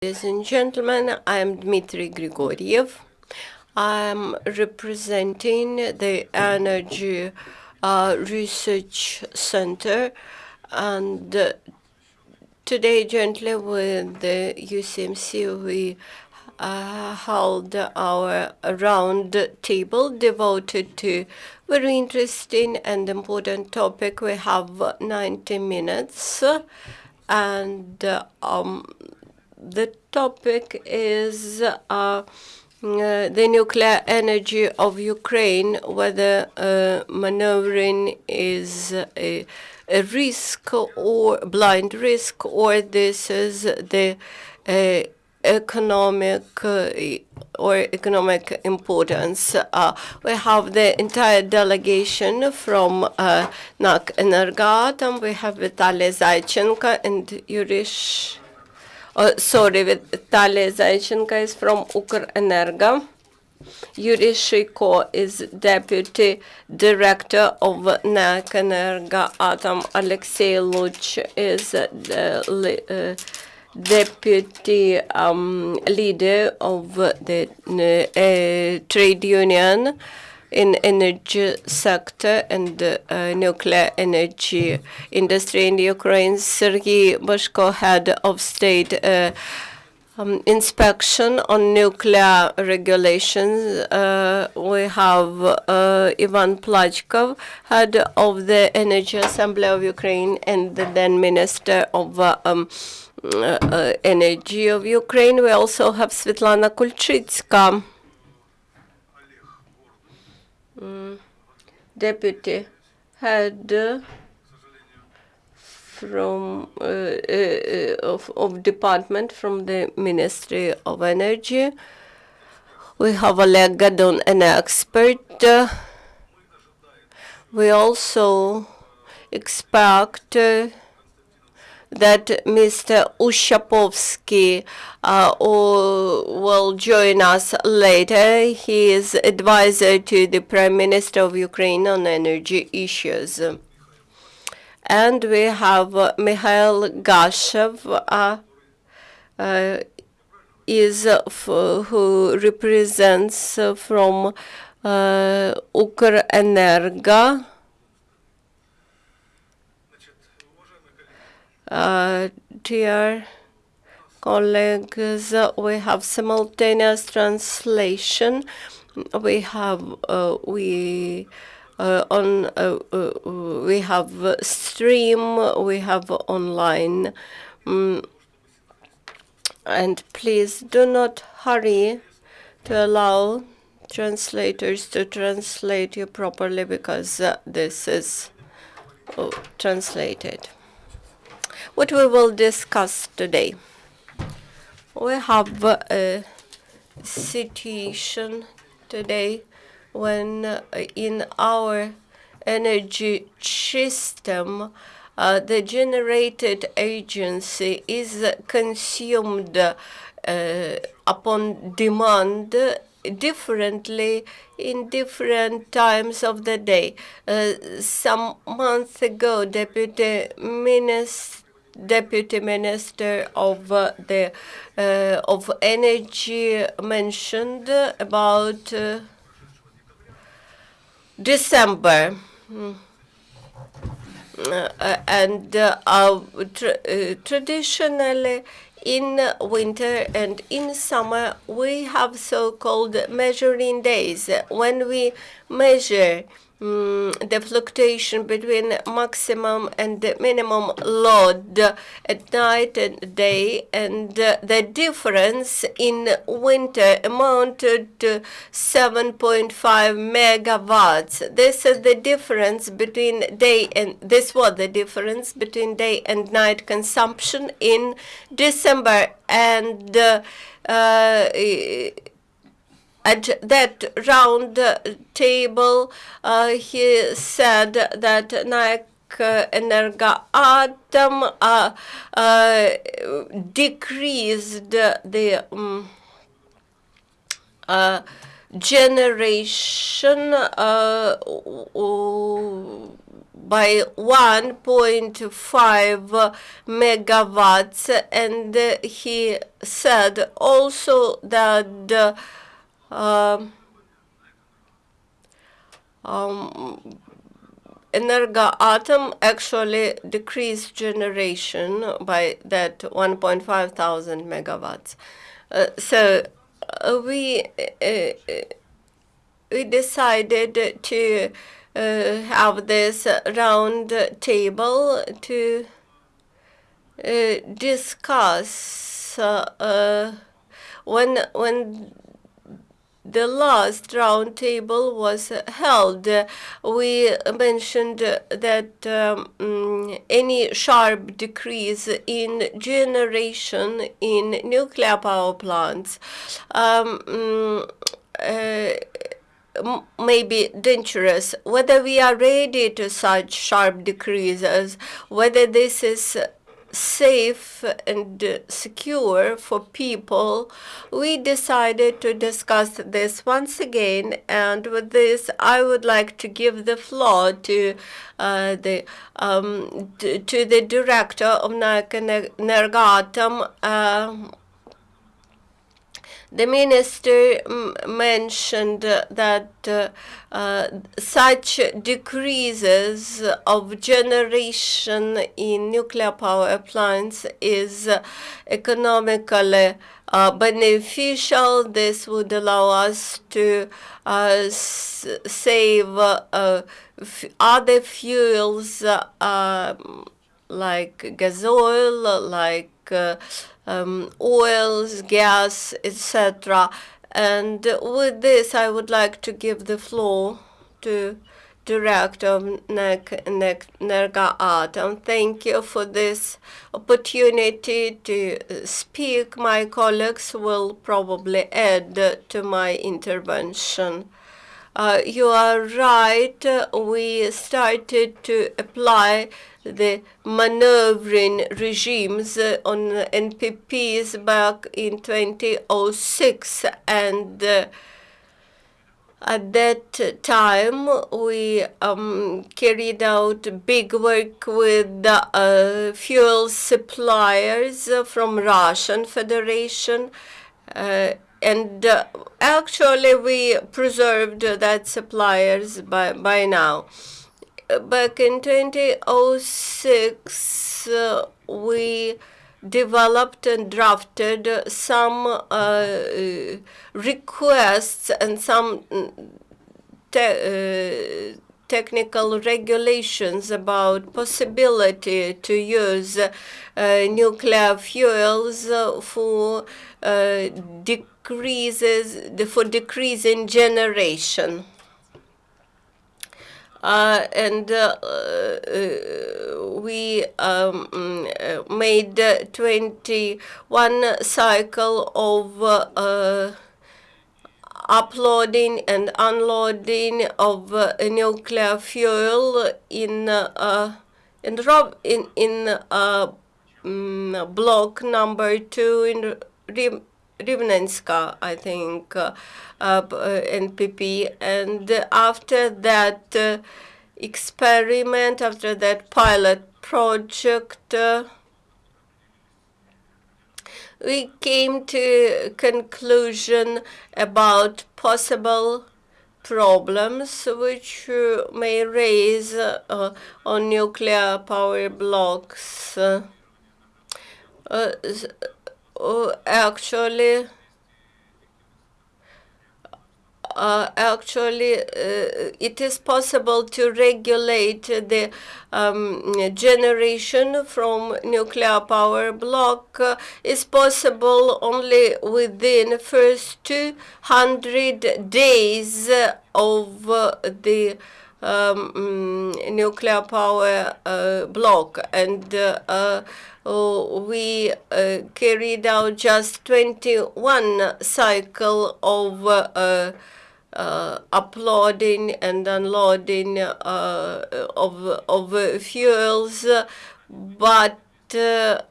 Ladies and gentlemen, I am Dmitry Grigoriev. I'm representing the Energy Research Center, and today, jointly with the UCMC, we held our round table devoted to very interesting and important topic. We have 90 minutes, and the topic is the nuclear energy of Ukraine, whether maneuvering is a risk or blind risk, or this is the economic importance. We have the entire delegation from NAK Energoatom. We have Vitaly Zaychenko and Yuriy Vitaly Zaychenko is from Ukrenergo. Yuriy Sheiko is Deputy Director of NAK Energoatom. Oleksiy Lych is the Deputy Leader of the Trade Union in energy sector and nuclear energy industry in Ukraine. Sergiy Bozhko, Head of State Inspection on Nuclear Regulations. We have Ivan Plachkov, Head of the Energy Assembly of Ukraine and the then Minister of Energy of Ukraine. We also have Svitlana Kulchytska, Deputy Head from of Department from the Ministry of Energy. We have Oleg Godun, an expert. We also expect that Mr. Uschapovskyi will join us later. He is advisor to the Prime Minister of Ukraine on energy issues. And we have Mikhail Gashev, who represents from Ukrenergo. Dear colleagues, we have simultaneous translation. We have we have stream, we have online, and please do not hurry to allow translators to translate you properly, because this is translated. What we will discuss today. We have a situation today when in our energy system the generated agency is consumed upon demand differently in different times of the day. Some months ago, Deputy Minister of of Energy mentioned about December, and traditionally in winter and in summer we have so-called measuring days, when we measure the fluctuation between maximum and the minimum load at night and day, and the difference in winter amounted to 7.5 megawatts. This is the difference between day and night consumption in December, and at that round table, he said that NAK Energoatom decreased the generation by 1.5 megawatts, and he said also that Energoatom actually decreased generation by that 1.5 thousand megawatts. We decided to have this round table to discuss when the last round table was held. We mentioned that any sharp decrease in generation in nuclear power plants may be dangerous. Whether we are ready to such sharp decreases, whether this is safe and secure for people, we decided to discuss this once again. And with this, I would like to give the floor to the director of Energoatom. The minister mentioned that such decreases of generation in nuclear power plants is economically beneficial. This would allow us to save other fuels like gas oil, like oils, gas, etc. And with this, I would like to give the floor to Director of Energoatom. Thank you for this opportunity to speak. My colleagues will probably add to my intervention. You are right. We started to apply the maneuvering regimes on NPPs back in 2006, and at that time we carried out big work with the fuel suppliers from Russian Federation, and actually we preserved that suppliers by now. Back in 2006, we developed and drafted some requests and some technical regulations about possibility to use nuclear fuels for decreasing generation. We made 21 cycle of uploading and unloading of nuclear fuel in block number 2 in Rivnenska, I think, NPP. And after that experiment, after that pilot project, we came to conclusion about possible problems which may raise on nuclear power blocks. Actually, it is possible to regulate the generation from nuclear power block is possible only within first 200 days of the nuclear power block, and we carried out just 21 cycle of uploading and unloading of fuels, but the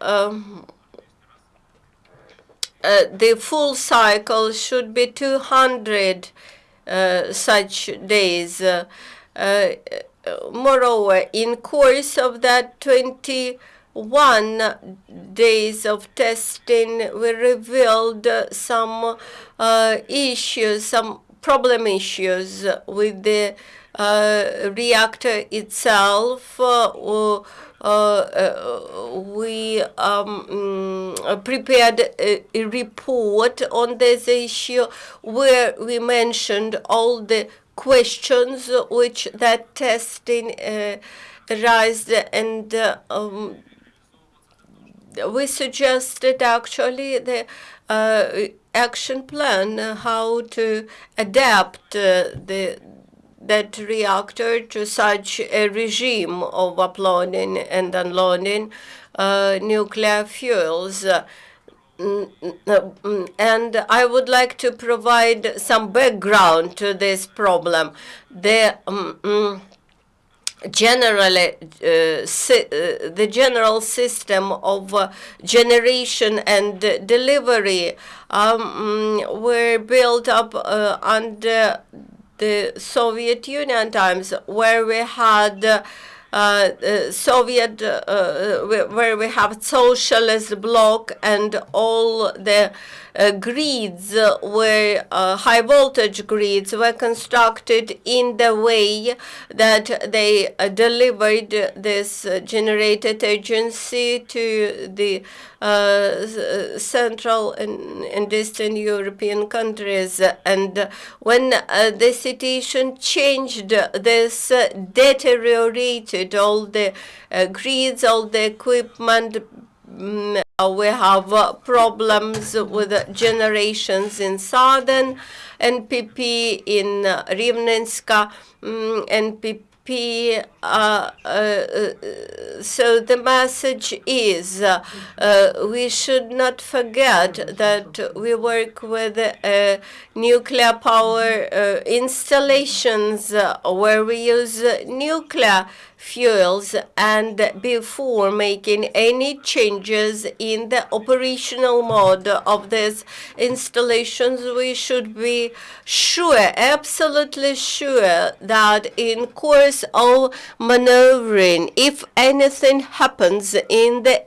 full cycle should be 200 such days. moreover, in course of that 21 days of testing, we revealed some issues, some problem issues with the reactor itself. We prepared a report on this issue where we mentioned all the questions which that testing raised, and we suggested actually the action plan, how to adapt that reactor to such a regime of uploading and unloading nuclear fuels. And I would like to provide some background to this problem. The general system of generation and delivery were built up under the Soviet Union times, where we had where we have socialist bloc, and all the grids were high voltage grids were constructed in the way that they delivered this generated agency to the Central and Eastern European countries. And when the situation changed, this deteriorated all the grids, all the equipment. We have problems with generations in southern NPP, in Rivnenska NPP. So the message is we should not forget that we work with nuclear power installations where we use nuclear fuels, and before making any changes in the operational mode of these installations, we should be sure, absolutely sure, that in course of maneuvering, if anything happens in the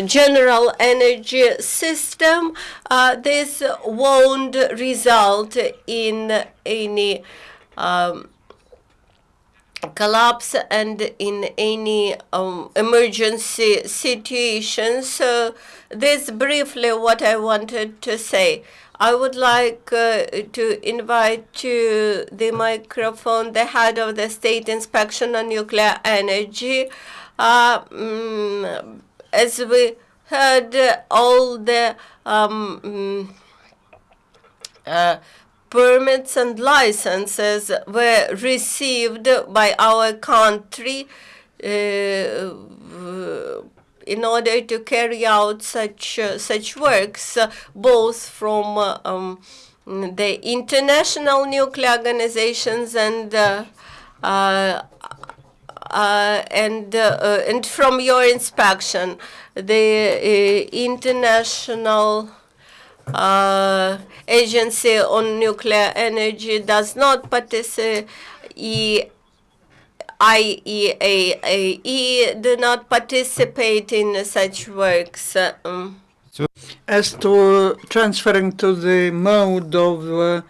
general energy system, this won't result in any collapse and in any emergency situation. So this briefly what I wanted to say. I would like to invite to the microphone the head of the State Inspection on Nuclear Energy. As we heard, all the permits and licenses were received by our country in order to carry out such works, both from the international nuclear organizations and from your inspection. The international Agency on Nuclear Energy does not participate. IAEA do not participate in such works. As to transferring to the mode of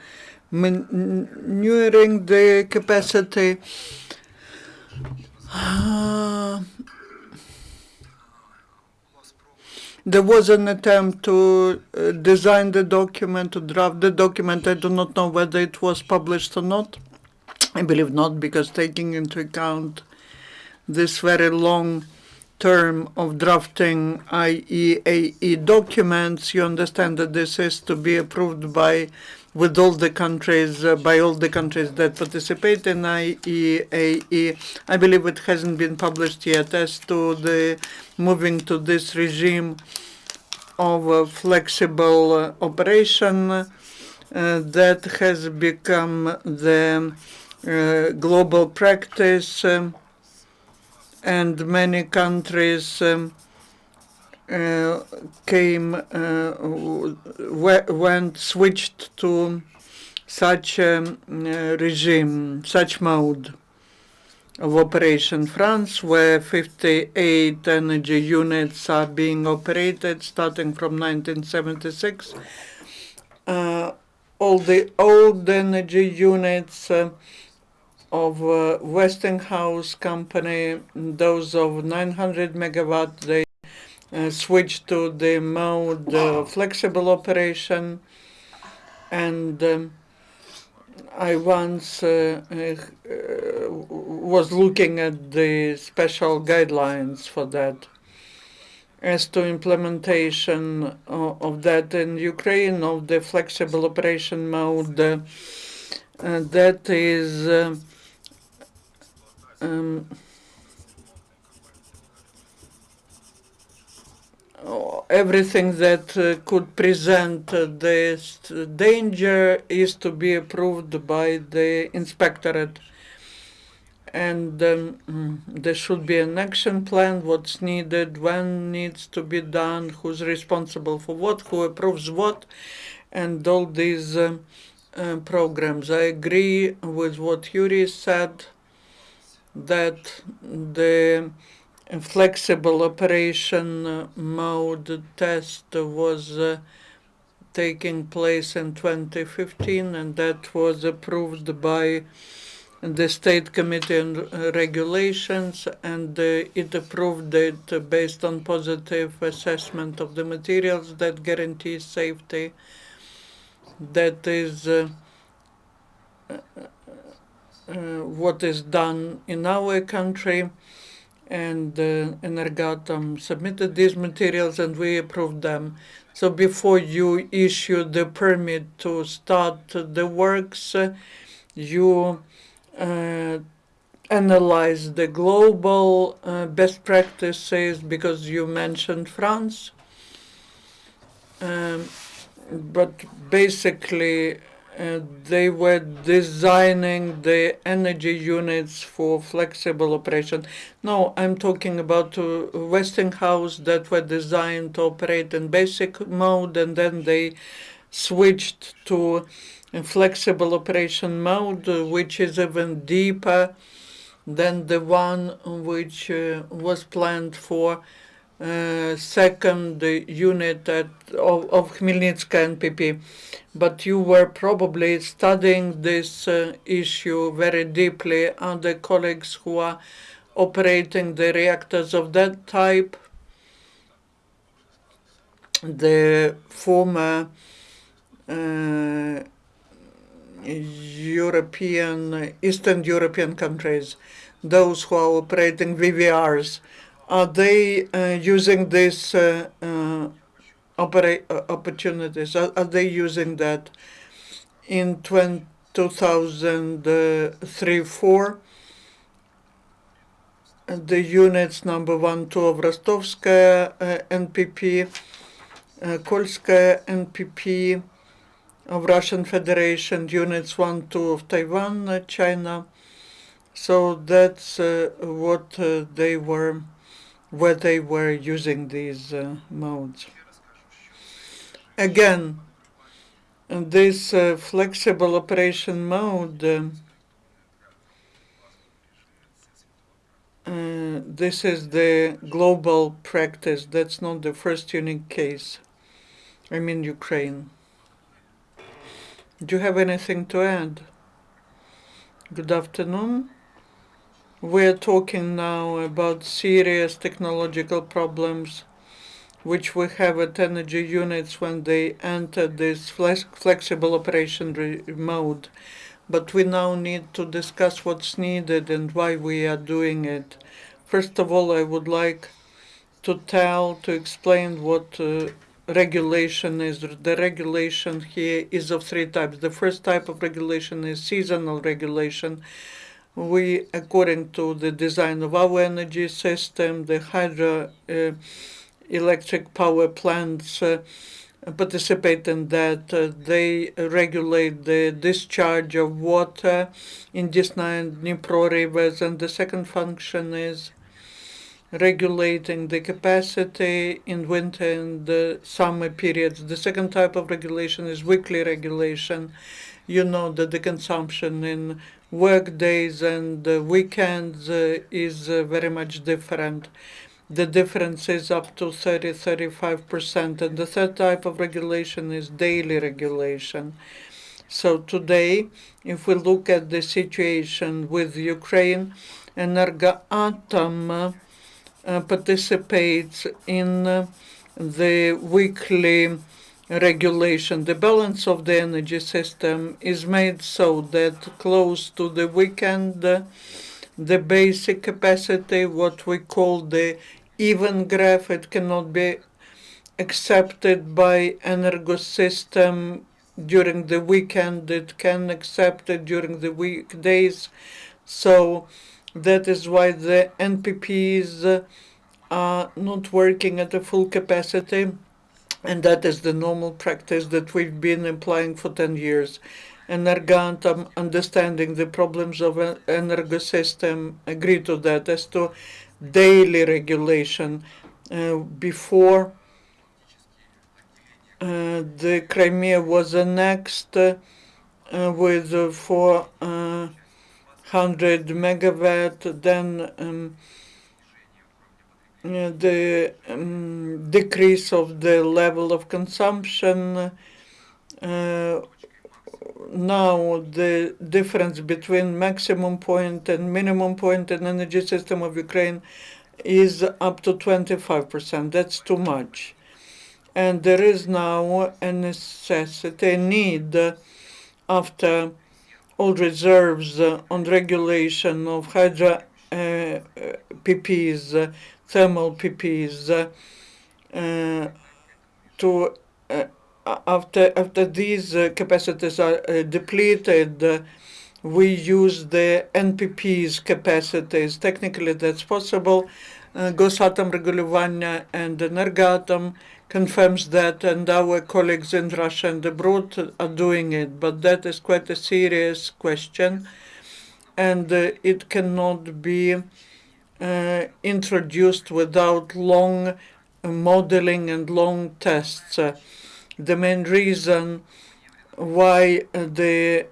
maneuvering the capacity, there was an attempt to design the document, to draft the document. I do not know whether it was published or not. I believe not, because taking into account this very long term of drafting IAEA documents, you understand that this is to be approved by all the countries that participate in IAEA. I believe it hasn't been published yet. As to the moving to this regime of flexible operation, that has become the global practice, and many countries switched to such regime, such mode. of operation France, where 58 energy units are being operated starting from 1976. All the old energy units of Westinghouse company, those of 900 megawatt, they switched to the mode flexible operation. And I once was looking at the special guidelines for that. As to implementation of that in Ukraine, of the flexible operation mode, that is everything that could present this danger is to be approved by the Inspectorate. And there should be an action plan, what's needed, when needs to be done, who's responsible for what, who approves what, and all these programs. I agree with what Yuriy said, that the flexible operation mode test was taking place in 2015, and that was approved by the State Committee on Regulations, and it approved it based on positive assessment of the materials that guarantees safety. That is what is done in our country, and Energoatom submitted these materials and we approved them. So before you issue the permit to start the works, you analyze the global best practices, because you mentioned France. But basically, they were designing the energy units for flexible operation. No, I'm talking about Westinghouse that were designed to operate in basic mode, and then they switched to a flexible operation mode, which is even deeper than the one which was planned for second unit of Khmelnytska NPP. But you were probably studying this issue very deeply. Other colleagues who are operating the reactors of that type, the former Eastern European countries, those who are operating VVRs, are they using these opportunities? Are they using that? In 2003-04, the units number 1, 2 of Rostovskaya NPP, Kulchytska NPP of Russian Federation, units 1, 2 of Taiwan, China. So that's what they were, where they were using these modes. Again, this flexible operation mode, this is the global practice. That's not the first unique case. I mean Ukraine. Do you have anything to add? Good afternoon. We're talking now about serious technological problems which we have at energy units when they enter this flexible operation mode. But we now need to discuss what's needed and why we are doing it. First of all, I would like to explain what regulation is. The regulation here is of 3 types. The first type of regulation is seasonal regulation. We, according to the design of our energy system, the hydroelectric power plants participate in that. They regulate the discharge of water in Desna and Dnipro rivers, and the second function is regulating the capacity in winter and the summer periods. The second type of regulation is weekly regulation. You know that the consumption in work days and weekends is very much different. The difference is up to 35%. And the third type of regulation is daily regulation. So today, if we look at the situation with Ukraine, Energoatom participates in the weekly regulation. The balance of the energy system is made so that close to the weekend, the basic capacity, what we call the even graph, it cannot be accepted by energo system during the weekend. It can accept it during the weekdays. So that is why the NPPs are not working at a full capacity, and that is the normal practice that we've been applying for 10 years. Energoatom, understanding the problems of an energo system, agree to that. As to daily regulation, before the Crimea was annexed with 400 megawatt, then the decrease of the level of consumption. Now the difference between maximum point and minimum point in energy system of Ukraine is up to 25%. That's too much. And there is now a necessity, a need, after all reserves on regulation of hydro PPs, thermal PPs, to after these capacities are depleted, we use the NPP's capacities. Technically, that's possible. Gosatom Regulovanya and Energoatom confirms that, and our colleagues in Russia and abroad are doing it. But that is quite a serious question, and it cannot be introduced without long modeling and long tests. The main reason why the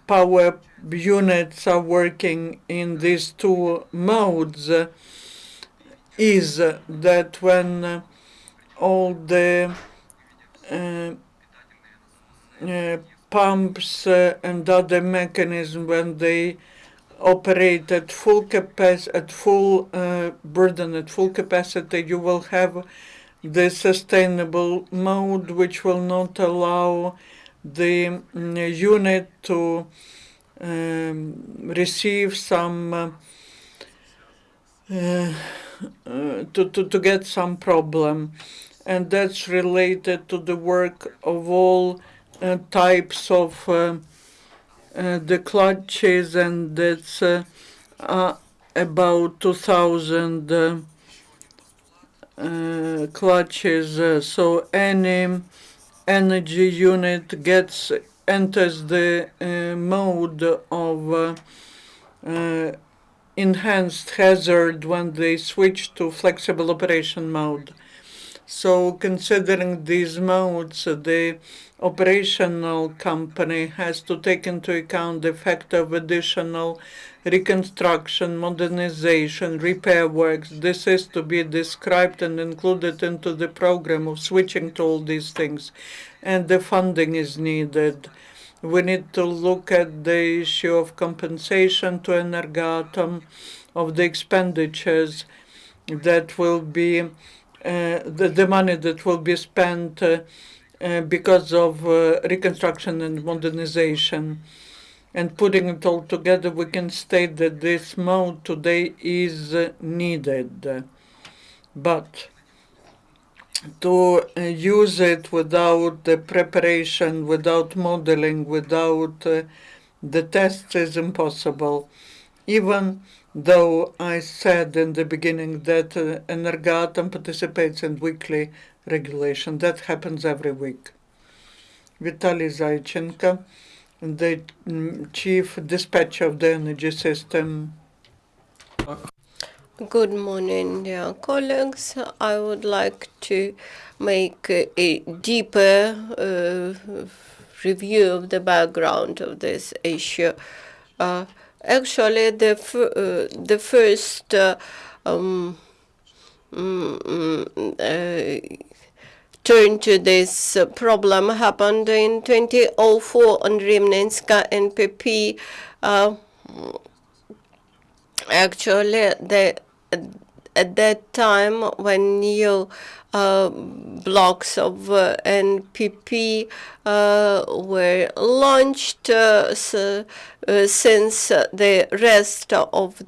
power units are working in these two modes is that when all the pumps and other mechanisms, when they operate at full burden, at full capacity, you will have the sustainable mode, which will not allow the unit to receive some to get some problem, and that's related to the work of all types of the clutches, and that's about 2,000 clutches. So any energy unit enters the mode of enhanced hazard when they switch to flexible operation mode. So considering these modes, the operational company has to take into account the effect of additional reconstruction, modernization, repair works. This is to be described and included into the program of switching to all these things. And the funding is needed. We need to look at the issue of compensation to Energoatom, of the expenditures that will be the money that will be spent because of reconstruction and modernization. And putting it all together, we can state that this mode today is needed. But to use it without the preparation, without modeling, without the tests is impossible. Even though I said in the beginning that Energoatom participates in weekly regulation, that happens every week. Vitaly Zaychenko, the chief dispatcher of the energy system. Good morning, dear colleagues. I would like to make a deeper review of the background of this issue. Actually, the first turn to this problem happened in 2004 on Rivnenska NPP. Actually, at that time, when new blocks of NPP were launched, since the rest of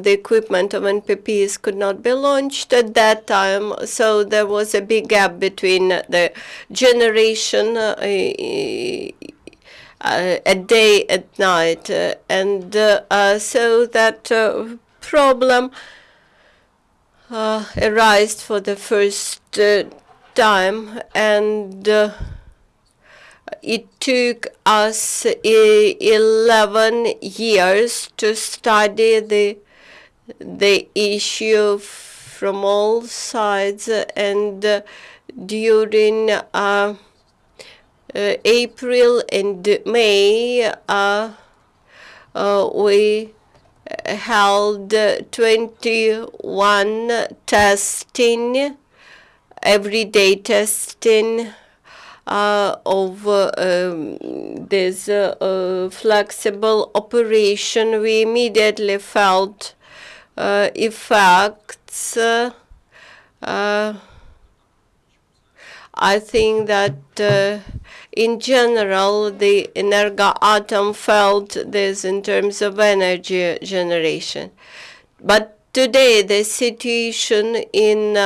the equipment of NPPs could not be launched at that time, so there was a big gap between the generation at day, at night, and so that problem arose for the first time, and it took us 11 years to study the issue from all sides, and during April and May, we held 21 testing, everyday testing of this flexible operation. We immediately felt effects. I think that in general, the Energoatom felt this in terms of energy generation. But today, the situation in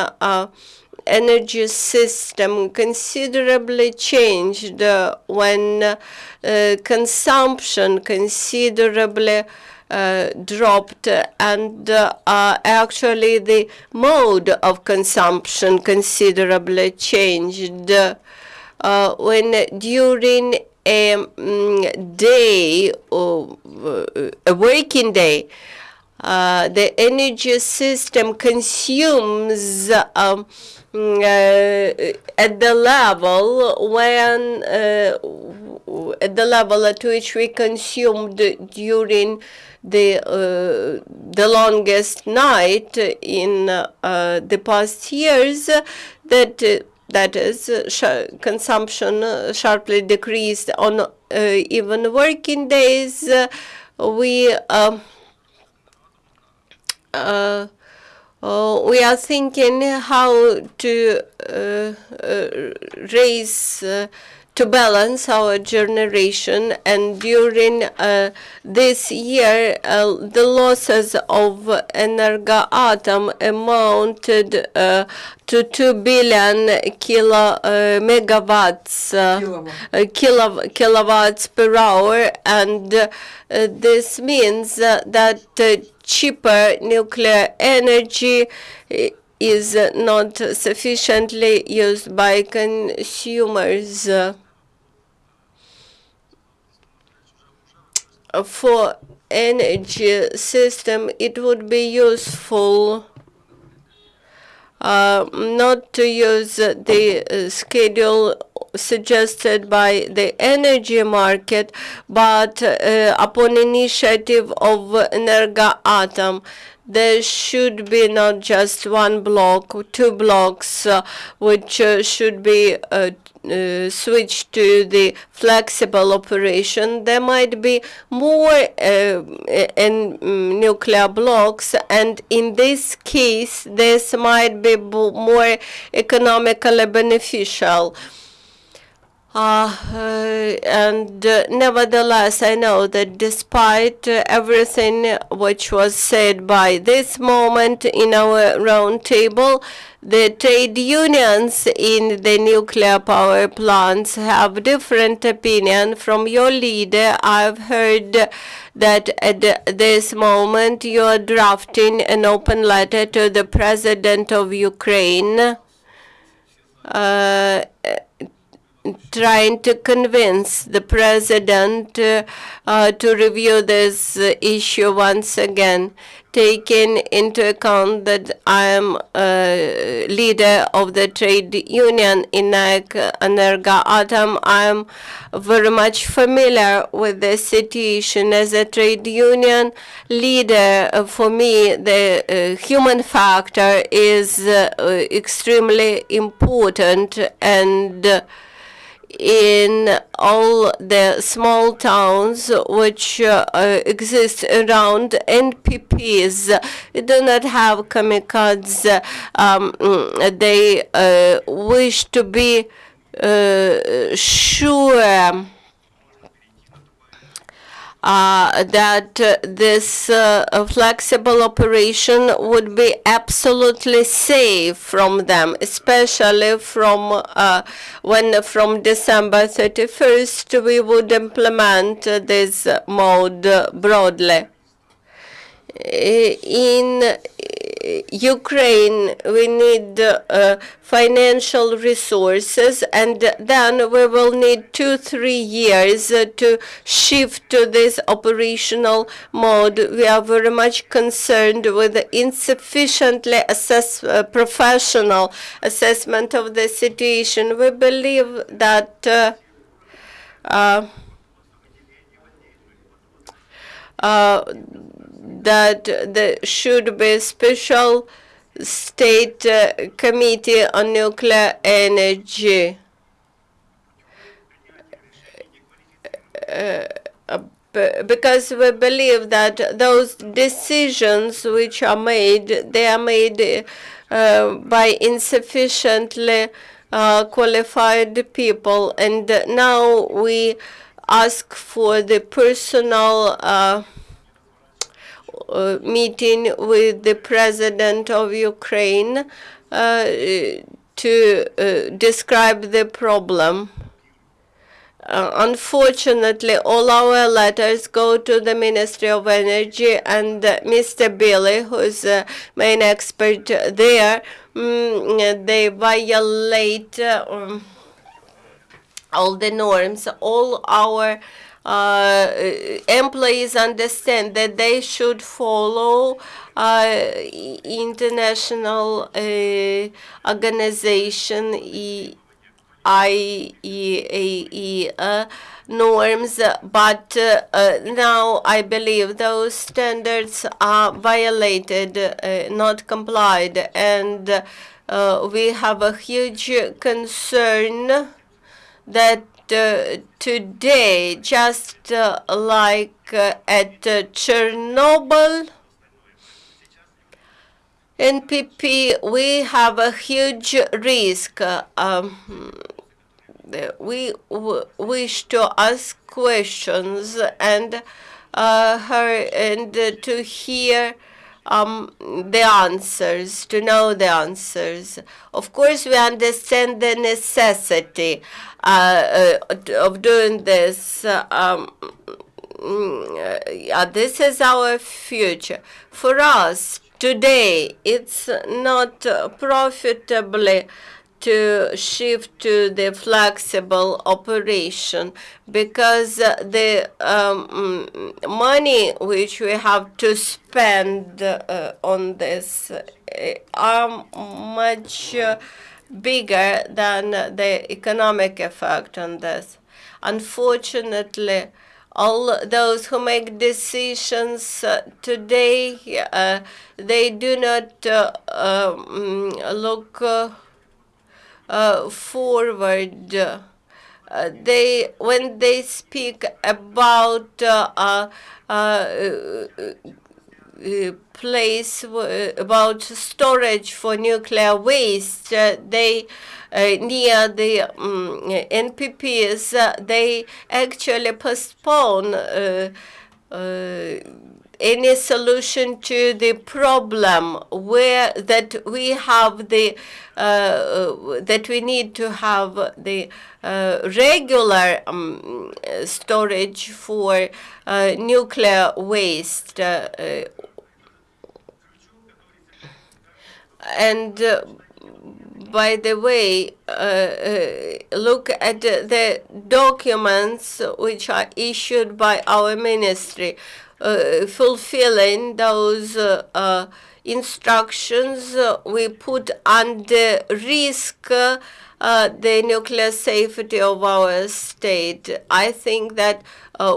energy system considerably changed when consumption considerably dropped, and actually the mode of consumption considerably changed. When during a day, or a working day, the energy system consumes at the level at which we consumed during the longest night in the past years, that is, consumption sharply decreased on even working days. We are thinking how to raise, to balance our generation, and during this year, the losses of Energoatom amounted to 2 billion kilowatts per hour, and this means that cheaper nuclear energy is not sufficiently used by consumers. For energy system, it would be useful not to use the schedule suggested by the energy market, but upon initiative of Energoatom, there should be not just one block, 2 blocks, which should be switched to the flexible operation. There might be more nuclear blocks, and in this case, this might be more economically beneficial. And nevertheless, I know that despite everything which was said by this moment in our round table, the trade unions in the nuclear power plants have different opinion. From your leader, I've heard that at this moment you are drafting an open letter to the president of Ukraine trying to convince the president to review this issue once again, taking into account that I am a leader of the trade union in Energoatom. I am very much familiar with the situation. As a trade union leader, for me, the human factor is extremely important, and in all the small towns which exist around NPPs, do not have kamikazes. They wish to be sure that this flexible operation would be absolutely safe from them, especially from when from December 31st we would implement this mode broadly. In Ukraine, we need financial resources, and then we will need 2-3 years to shift to this operational mode. We are very much concerned with the insufficiently professional assessment of the situation. We believe that that there should be a special state committee on nuclear energy. Because we believe that those decisions which are made, they are made by insufficiently qualified people. And now we ask for the personal meeting with the president of Ukraine to describe the problem. Unfortunately, all our letters go to the Ministry of Energy, and Mr. Billy, who is the main expert there, they violate all the norms. All our employees understand that they should follow international organization IEAE norms, but now I believe those standards are violated, not complied, and we have a huge concern that today, just like at Chernobyl, NPP, we have a huge risk. We wish to ask questions and to hear the answers, to know the answers. Of course, we understand the necessity of doing this. This is our future. For us, today, it's not profitably to shift to the flexible operation, because the money which we have to spend on this are much bigger than the economic effect on this. Unfortunately, all those who make decisions today, they do not look forward. When they speak about place about storage for nuclear waste, they near the NPPs, they actually postpone any solution to the problem where that we have the that we need to have the regular storage for nuclear waste, and by the way, look at the documents which are issued by our ministry, fulfilling those instructions, we put under risk the nuclear safety of our state. I think that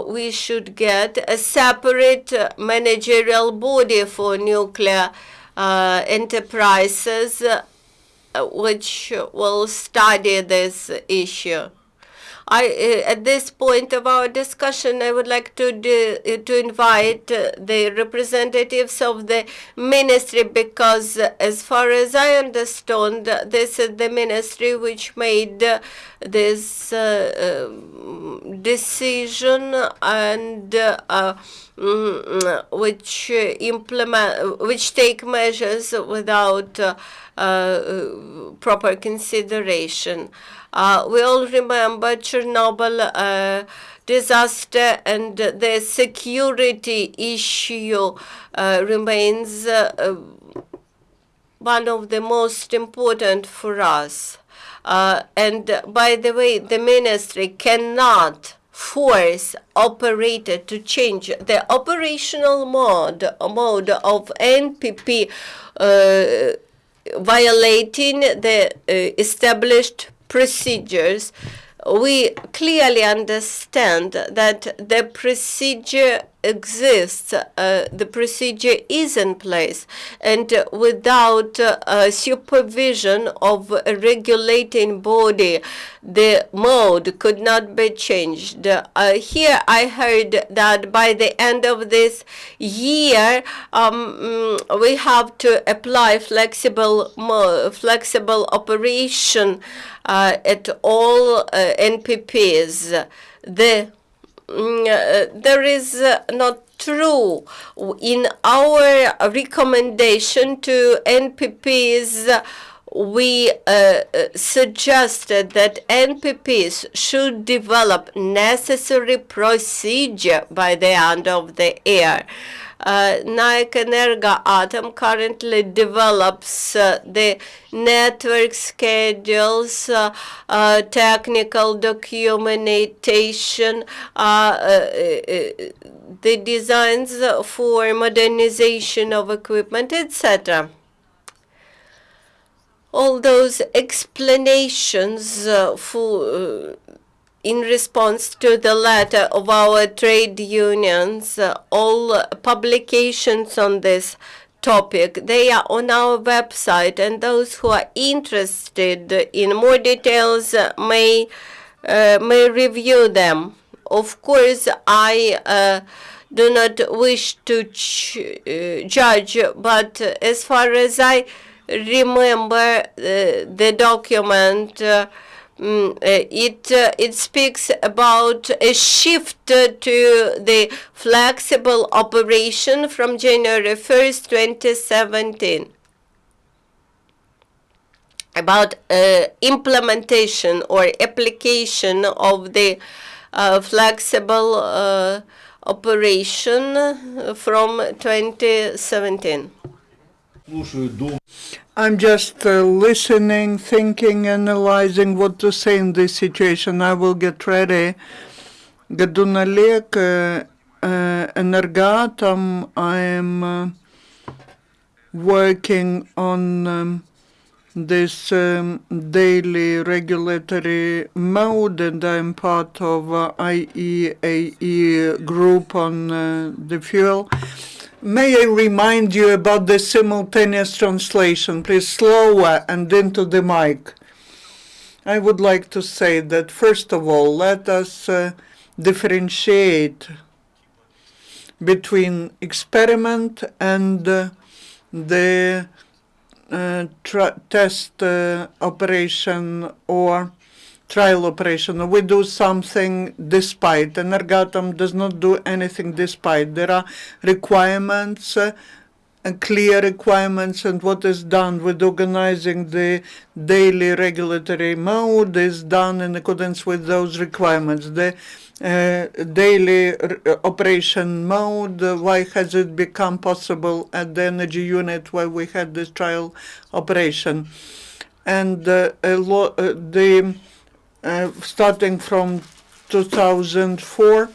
we should get a separate managerial body for nuclear enterprises which will study this issue. At this point of our discussion, I would like to invite the representatives of the ministry, because as far as I understand, this is the ministry which made this decision and which take measures without proper consideration. We all remember Chernobyl disaster, and the security issue remains one of the most important for us. And by the way, the ministry cannot force operator to change the operational mode of NPP, violating the established procedures. We clearly understand that the procedure exists, the procedure is in place, and without supervision of a regulating body, the mode could not be changed. Here I heard that by the end of this year, we have to apply flexible operation at all NPPs. There is not true. In our recommendation to NPPs, we suggested that NPPs should develop necessary procedure by the end of the year. Energoatom currently develops the network schedules, technical documentation, the designs for modernization of equipment, etc. All those explanations in response to the letter of our trade unions, all publications on this topic, they are on our website, and those who are interested in more details may review them. Of course, I do not wish to judge, but as far as I remember the document, it speaks about a shift to the flexible operation from January 1st, 2017. About implementation or application of the flexible operation from 2017. I'm just listening, thinking, analyzing what to say in this situation. I will get ready. Godun Oleg, Energoatom, I am working on this daily regulatory mode, and I'm part of IEAE group on the fuel. May I remind you about the simultaneous translation? Please slower and into the mic. I would like to say that, first of all, let us differentiate between experiment and the test operation or trial operation. We do something despite. Energoatom does not do anything despite. There are requirements, clear requirements, and what is done with organizing the daily regulatory mode is done in accordance with those requirements. The daily operation mode, why has it become possible at the energy unit where we had this trial operation? and starting from 2004,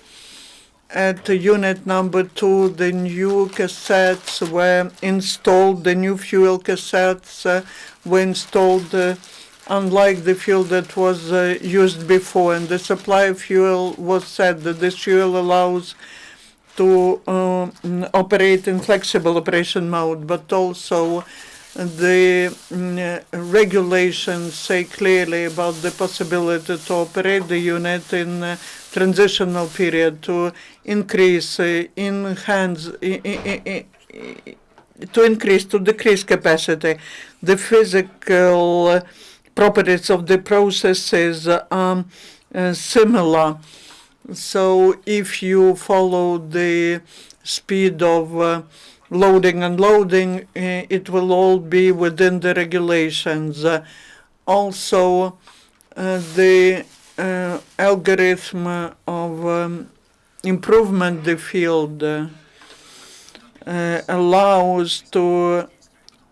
at unit number 2, the new cassettes were installed, the new fuel cassettes were installed, unlike the fuel that was used before. And the supply of fuel was said that this fuel allows to operate in flexible operation mode, but also the regulations say clearly about the possibility to operate the unit in a transitional period to increase, to decrease capacity. The physical properties of the processes are similar. So if you follow the speed of loading and unloading, it will all be within the regulations. Also, the algorithm of improvement the field allows to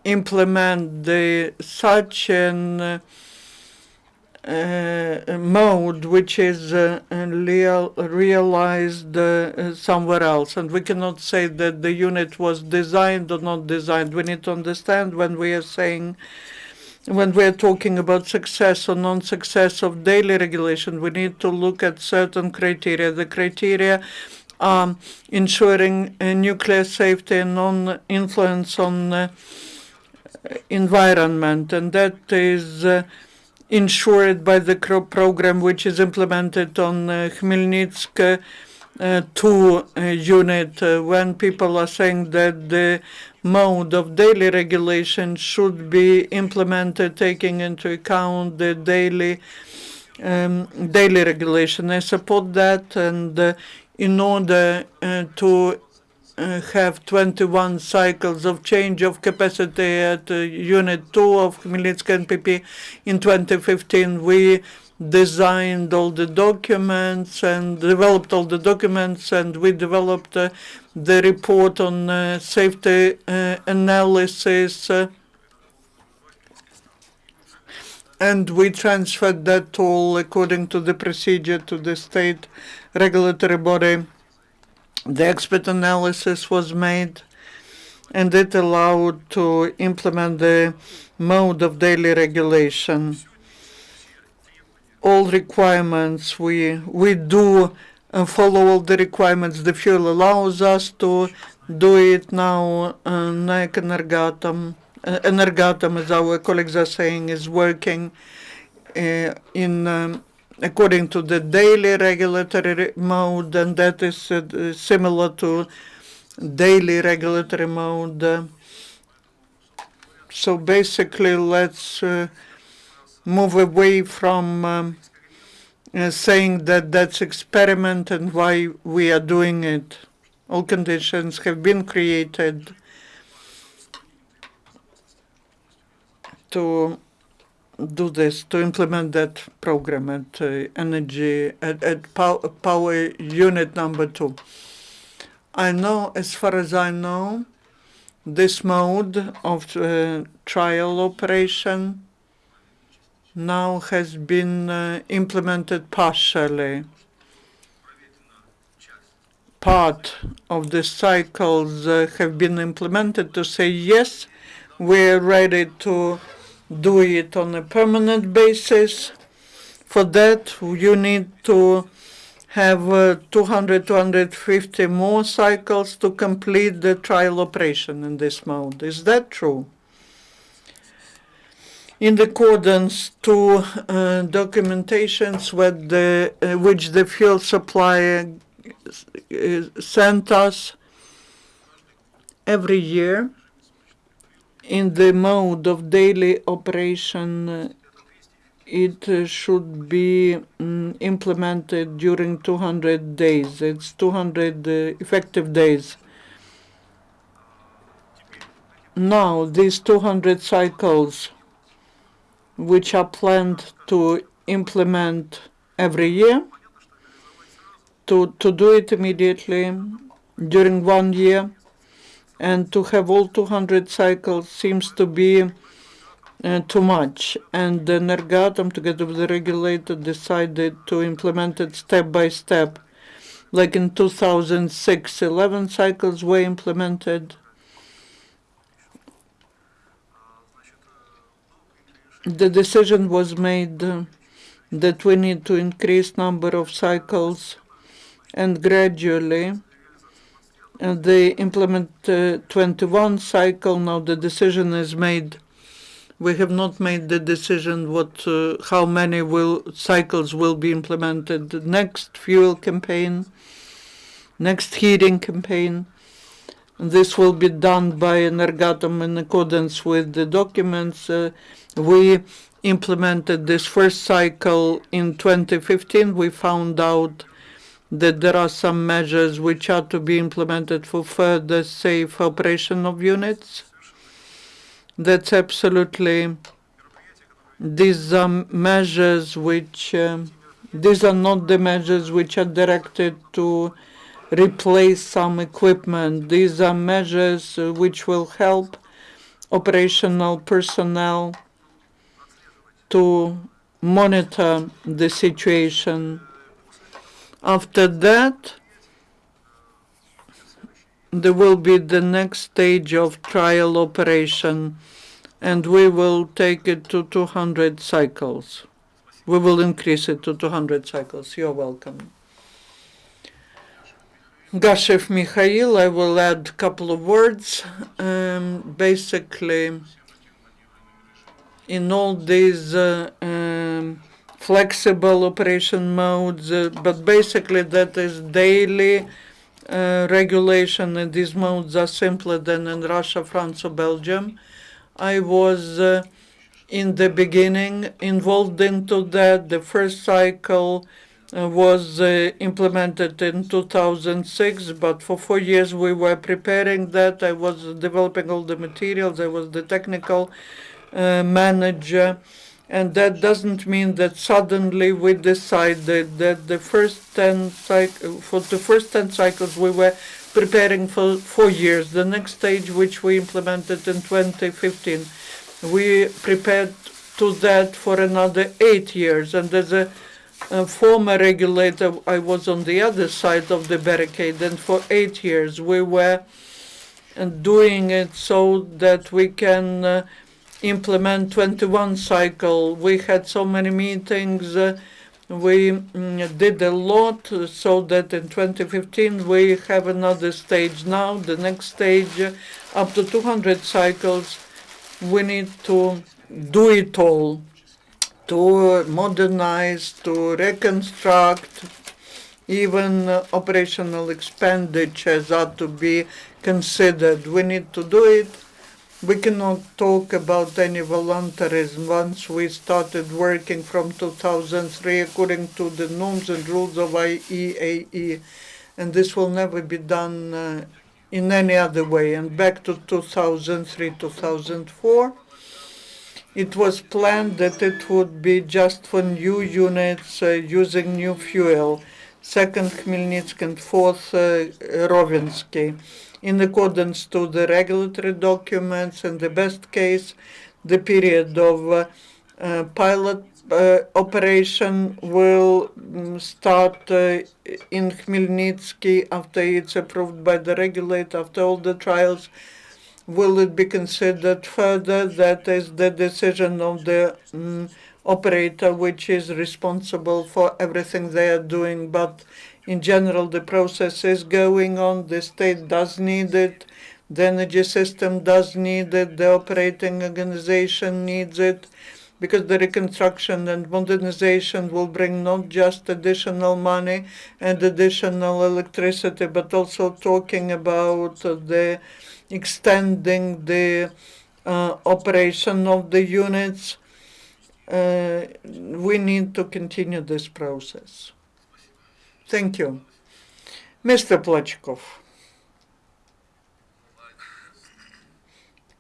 implement such an mode which is realized somewhere else. And we cannot say that the unit was designed or not designed. We need to understand when we are talking about success or non-success of daily regulation, we need to look at certain criteria. The criteria are ensuring nuclear safety and non-influence on environment, and that is ensured by the program which is implemented on Khmelnytsk 2 unit, when people are saying that the mode of daily regulation should be implemented taking into account the daily regulation. I support that, and in order to have 21 cycles of change of capacity at Unit 2 of Khmelnytsk NPP in 2015. We designed all the documents and developed all the documents, and we developed the report on safety analysis, and we transferred that all according to the procedure to the state regulatory body. The expert analysis was made, and it allowed to implement the mode of daily regulation. All requirements, we do follow all the requirements. The fuel allows us to do it now. Like Energoatom, as our colleagues are saying, is working according to the daily regulatory mode, and that is similar to daily regulatory mode. So basically, let's move away from saying that that's experiment and why we are doing it. All conditions have been created to do this, to implement that program at power unit number 2. I know, as far as I know, this mode of trial operation now has been implemented partially. Part of the cycles have been implemented to say, yes, we're ready to do it on a permanent basis. For that, you need to have 200-250 more cycles to complete the trial operation in this mode. Is that true? In accordance to documentations which the fuel supplier sent us every year, in the mode of daily operation, it should be implemented during 200 days. It's 200 effective days. Now, these 200 cycles, which are planned to implement every year, to do it immediately during 1 year, and to have all 200 cycles seems to be too much, and the Energoatom, together with the regulator, decided to implement it step by step. Like in 2006, 11 cycles were implemented. The decision was made that we need to increase number of cycles, and gradually they implement 21 cycle. Now the decision is made. We have not made the decision how many cycles will be implemented. The next fuel campaign, next heating campaign. This will be done by Energoatom in accordance with the documents. We implemented this first cycle in 2015. We found out that there are some measures which are to be implemented for further safe operation of units. That's absolutely. These are measures which. These are not the measures which are directed to replace some equipment. These are measures which will help operational personnel to monitor the situation. After that, there will be the next stage of trial operation, and we will take it to 200 cycles. We will increase it to 200 cycles. You're welcome. Gashev Mikhail, I will add a couple of words. Basically, in all these flexible operation modes, but basically that is daily regulation, and these modes are simpler than in Russia, France, or Belgium. I was in the beginning involved into that. The first cycle was implemented in 2006, but for 4 years we were preparing that. I was developing all the materials. I was the technical manager, and that doesn't mean that suddenly we decided that the first 10 cycles we were preparing for 4 years. The next stage, which we implemented in 2015, we prepared to that for another 8 years, and as a former regulator, I was on the other side of the barricade, and for 8 years we were doing it so that we can implement 21 cycle. We had so many meetings, we did a lot, so that in 2015 we have another stage now. The next stage, up to 200 cycles, we need to do it all, to modernize, to reconstruct. Even operational expenditures are to be considered. We need to do it. We cannot talk about any voluntarism. Once we started working from 2003 according to the norms and rules of IEAE, and this will never be done in any other way. And back to 2003-2004, it was planned that it would be just for new units using new fuel, 2nd Khmelnytsk and 4th Rovinsky, in accordance to the regulatory documents. In the best case, the period of pilot operation will start in Khmelnytsky after it's approved by the regulator, after all the trials. Will it be considered further? That is the decision of the operator, which is responsible for everything they are doing. But in general, the process is going on. The state does need it. The energy system does need it. The operating organization needs it, because the reconstruction and modernization will bring not just additional money and additional electricity, but also talking about the extending the operation of the units. We need to continue this process. Thank you. Mr. Plachkov,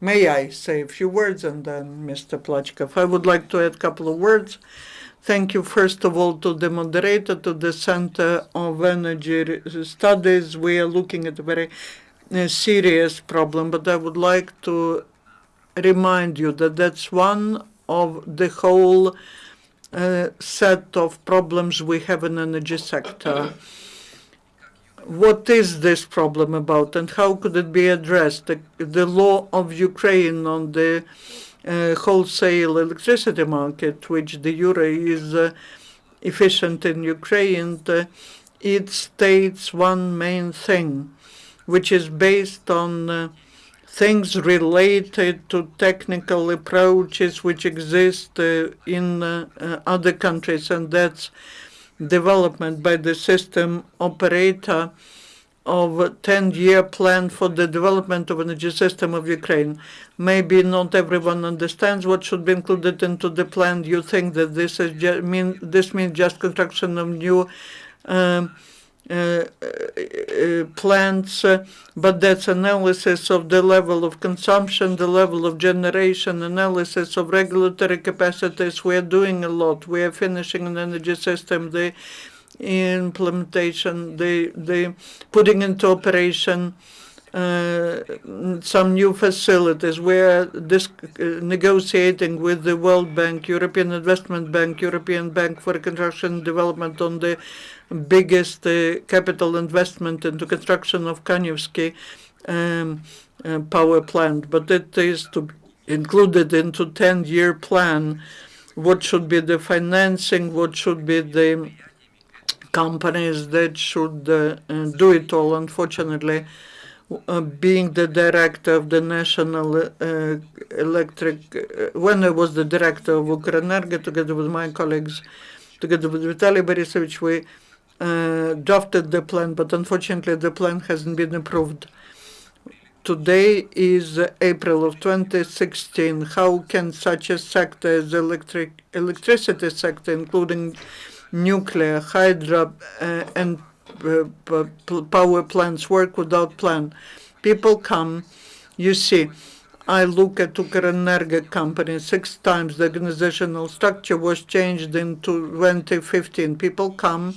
may I say a few words, and then Mr. Plachkov? I would like to add a couple of words. Thank you, first of all, to the moderator, to the Center of Energy Studies. We are looking at a very serious problem, but I would like to remind you that that's one of the whole set of problems we have in the energy sector. What is this problem about, and how could it be addressed? The law of Ukraine on the wholesale electricity market, which the Yuriy is efficient in Ukraine, it states one main thing, which is based on things related to technical approaches which exist in other countries, and that's development by the system operator of a 10-year plan for the development of energy system of Ukraine. Maybe not everyone understands what should be included into the plan. You think that this means just construction of new plants, but that's analysis of the level of consumption, the level of generation, analysis of regulatory capacities. We are doing a lot. We are finishing an energy system, the implementation, the putting into operation some new facilities. We are negotiating with the World Bank, European Investment Bank, European Bank for Reconstruction and Development on the biggest capital investment into construction of Kulchytska power plant. But it is to be included into 10-year plan. What should be the financing? What should be the companies that should do it all? Unfortunately, being the director of the National Electric, when I was the director of Ukrenergo, together with my colleagues, together with Vitaly Borisovich, we drafted the plan, but unfortunately the plan hasn't been approved. Today is April of 2016. How can such a sector as electricity sector, including nuclear, hydro, and power plants, work without plan? People come, you see, I look at Ukrenergo company, 6 times the organizational structure was changed in 2015. People come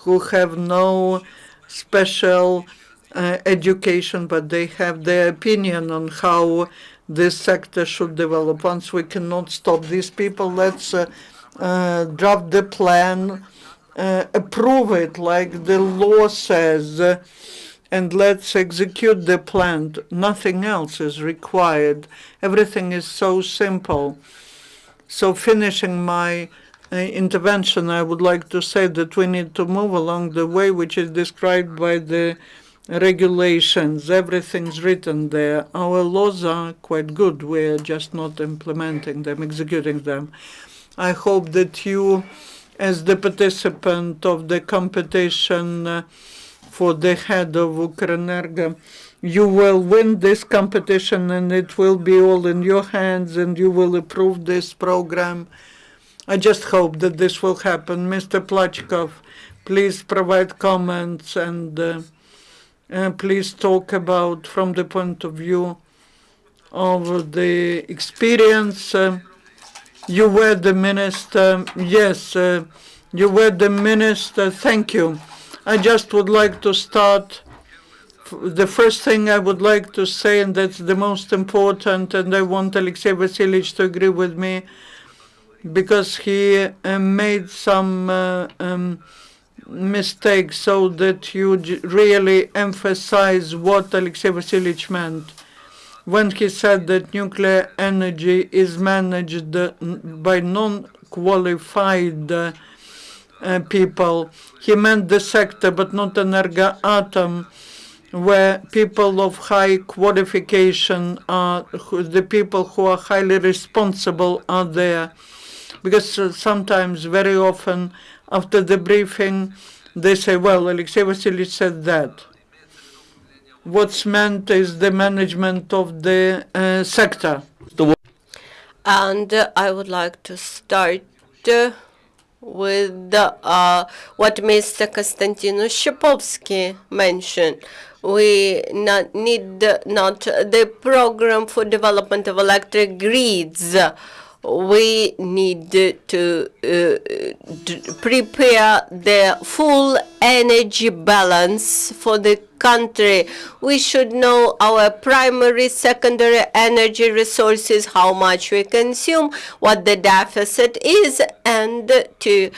who have no special education, but they have their opinion on how this sector should develop. Once we cannot stop these people, let's draft the plan, approve it like the law says, and let's execute the plan. Nothing else is required. Everything is so simple. So finishing my intervention, I would like to say that we need to move along the way which is described by the regulations. Everything's written there. Our laws are quite good. We're just not implementing them, executing them. I hope that you, as the participant of the competition for the head of Ukrenergo, you will win this competition, and it will be all in your hands, and you will approve this program. I just hope that this will happen. Mr. Plachkov, please provide comments, and please talk about from the point of view of the experience. You were the minister. Yes, you were the minister. Thank you. I just would like to start. The first thing I would like to say, and that's the most important, and I want Oleksiy Vasilyevich to agree with me, because he made some mistakes, so that you really emphasize what Oleksiy Vasilyevich meant when he said that nuclear energy is managed by non-qualified people. He meant the sector, but not Energoatom, where people of high qualification are, the people who are highly responsible are there. Because sometimes, very often, after the briefing, they say, well, Oleksiy Vasilyevich said that. What's meant is the management of the sector. And I would like to start with what Mr. Kostyantyn Uschapovskyi mentioned. We need not the program for development of electric grids. We need to prepare the full energy balance for the country. We should know our primary, secondary energy resources, how much we consume, what the deficit is, and to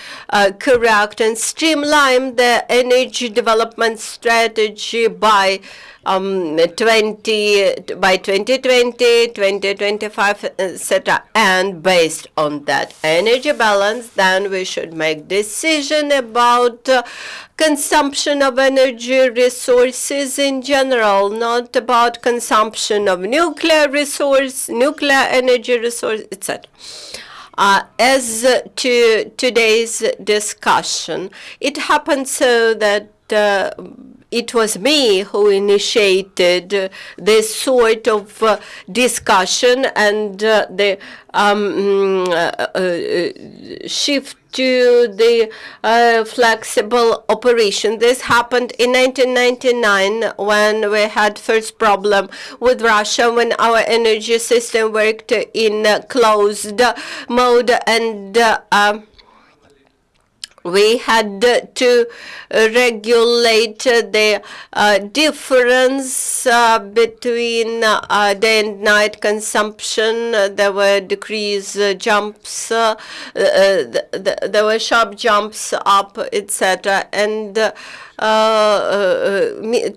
correct and streamline the energy development strategy by 2020, 2025, etc. And based on that energy balance, then we should make decision about consumption of energy resources in general, not about consumption of nuclear energy resource, etc. As to today's discussion, it happened so that it was me who initiated this sort of discussion and the shift to the flexible operation. This happened in 1999 when we had first problem with Russia, when our energy system worked in closed mode, and we had to regulate the difference between day and night consumption. There were decrease jumps, there were sharp jumps up, etc. And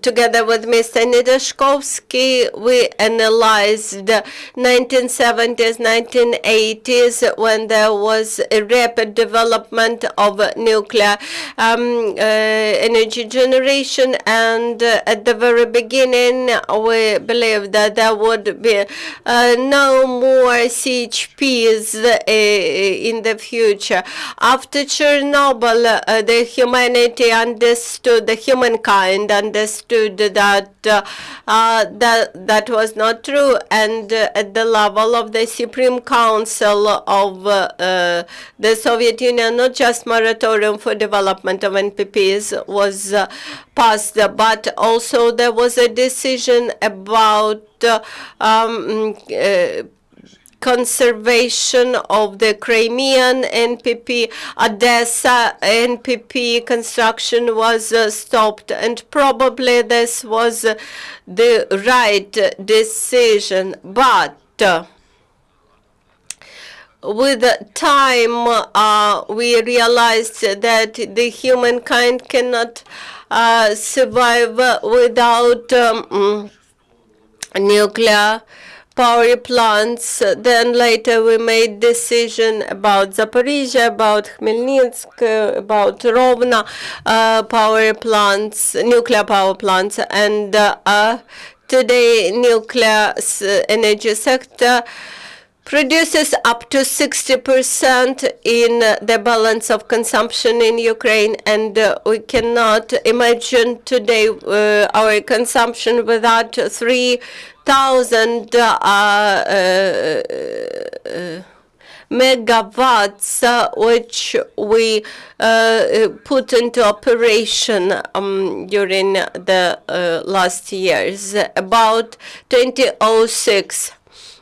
together with Mr. Uschapovskyi, we analyzed 1970s, 1980s, when there was a rapid development of nuclear energy generation, and at the very beginning we believed that there would be no more CHPs in the future. After Chernobyl, the humankind understood that that was not true, and at the level of the Supreme Council of the Soviet Union, not just moratorium for development of NPPs was passed, but also there was a decision about conservation of the Crimean NPP. Odessa NPP construction was stopped, and probably this was the right decision. But with time, we realized that the humankind cannot survive without nuclear power plants. Then later we made decision about Zaporizhia, about Khmelnytsk, about Rovna power plants, nuclear power plants, and today nuclear energy sector produces up to 60% in the balance of consumption in Ukraine, and we cannot imagine today our consumption without 3,000 megawatts, which we put into operation during the last years, about 2006.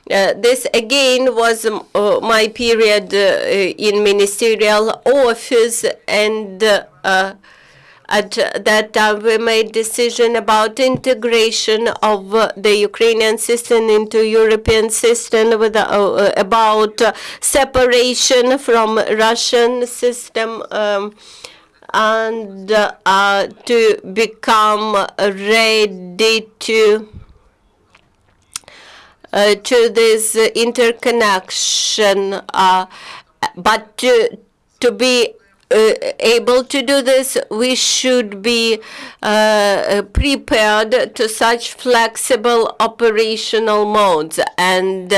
This again was my period in ministerial office, and at that time we made decision about integration of the Ukrainian system into European system, with about separation from Russian system, and to become ready to this interconnection, but to be able to do this, we should be prepared to such flexible operational modes. And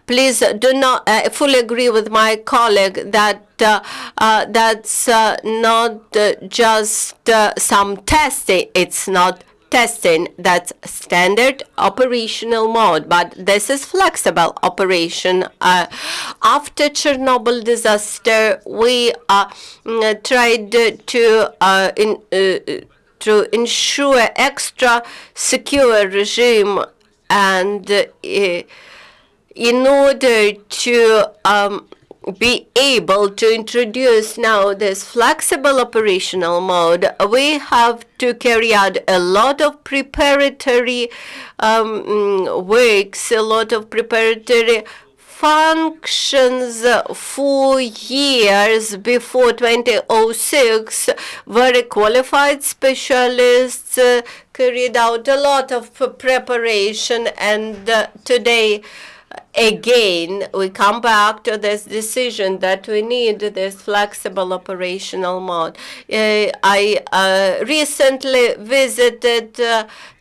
please do not, I fully agree with my colleague that that's not just some testing. It's not testing, that's standard operational mode, but this is flexible operation. After Chernobyl disaster, we tried to ensure extra secure regime, and in order to be able to introduce now this flexible operational mode, we have to carry out a lot of preparatory works, a lot of preparatory functions for years before 2006. Very qualified specialists carried out a lot of preparation, and today again we come back to this decision that we need this flexible operational mode. I recently visited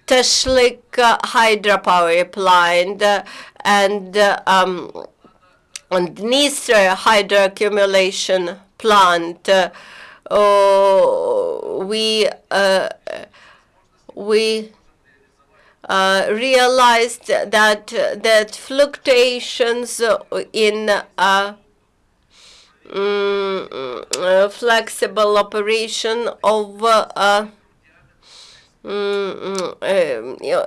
Tashlik hydropower plant and Dniester hydroaccumulation plant. We realized that fluctuations in flexible operation of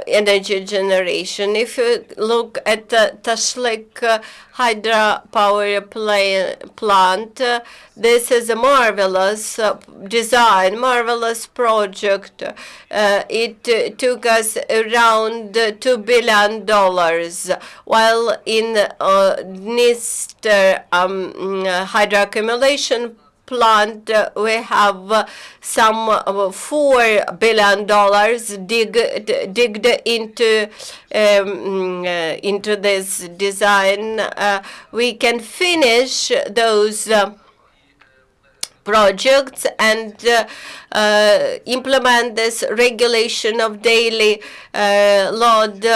energy generation. If you look at the Tashlik hydropower plant, this is a marvelous design, marvelous project. It took us around $2 billion, while in Dniester hydroaccumulation plant we have some $4 billion digged into this design. We can finish those projects and implement this regulation of daily load